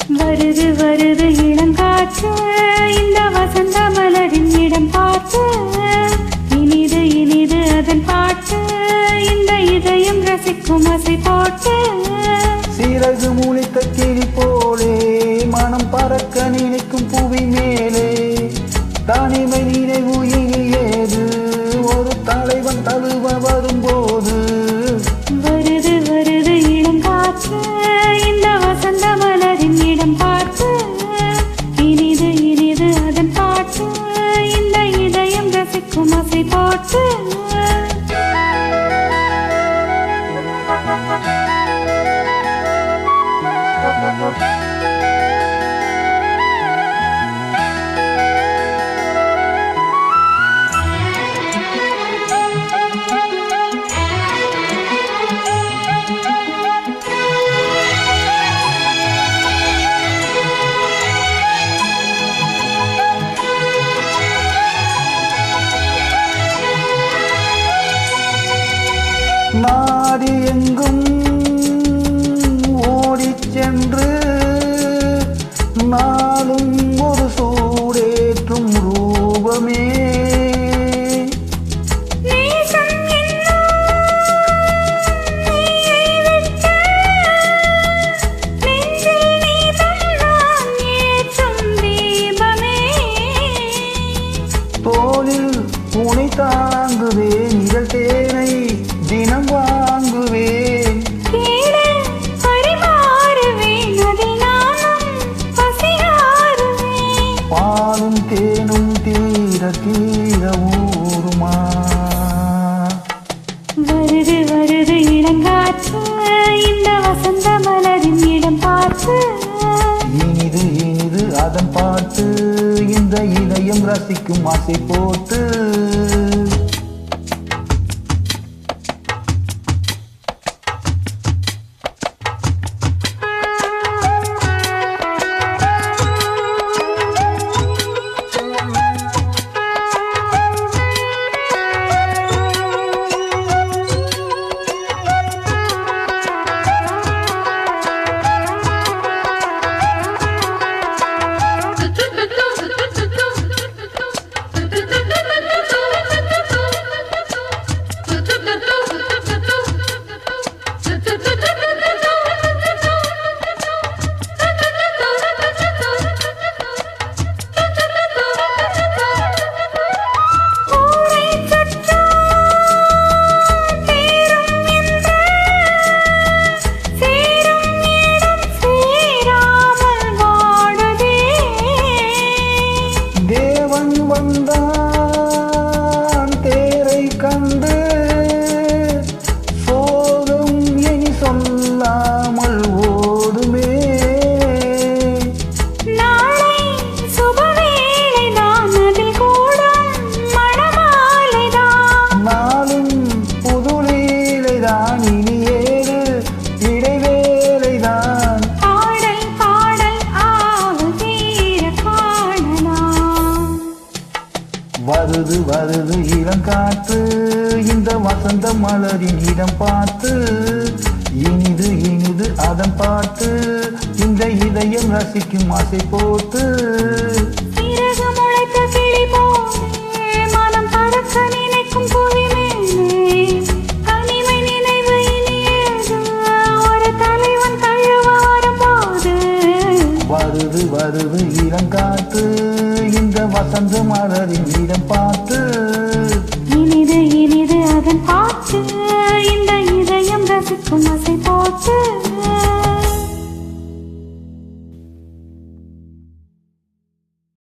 வருது வருது இளங்காற்று இந்த வசந்த மலரின் இடம் பார்த்து இனிது இனிது அதன் பாட்டு இந்த இதயம் ரசிக்கும் அசை போட்டு சிறகு முளைத்த கிளி போலே மனம் பறக்க நினைக்கும் புவி மேலே தனிமை நினைவு இனி ஏது ஒரு தலைவன் தழுவ வரும்போது வருது வருது இளங்காற்று இந்த வசந்த மலரின் இடம் பார்த்து இனிது இனிது அதன் பாட்டு இந்த இதயம் ரசிக்கும் அசை போட்டு நாடி எங்கும் ஓடிச் சென்று நாளும் ஒரு சூடேற்றும் ரூபமே தோளில் உனை தாங்குவேன் நிழல் தேனை தினம் வாங்குவேன் பாலும் தேனும் தீர தீர ஊருமா வருது வருது இளங்காற்று இந்த வசந்த மலரின் இடம் பார்த்து இனிது இனிது அதன் பாட்டு இந்த இதயம் ரசிக்கும் ஆசை போட்டு வந்தான் தேரை கண்டு சோகம் இனி சொல்லாமல் ஓடுமே நாளை சுபவேளைதான் அதில் கூடும் மணமாலைதான் நாளும் புதுலீலைதான் இனி ஏது இடைவேளைதான் பாடல் பாடல் ஆவு தீர காணலாம் வருது வருது இளங்காற்று இந்த வசந்த மலரின் இடம் பார்த்து இனிது இனிது அதன் பாட்டு இந்த இதயம் ரசிக்கும் ஆசை போட்டு சிறகு முளைத்த கிளி போலே மனம் பறக்க நினைக்கும் புவி மேலே தனிமை நினைவு இனி ஏது ஒரு தலைவன் தழுவ வரும்போது வருது வருது இளங்காற்று இந்த வசந்த மலரின் இடம் பார்த்து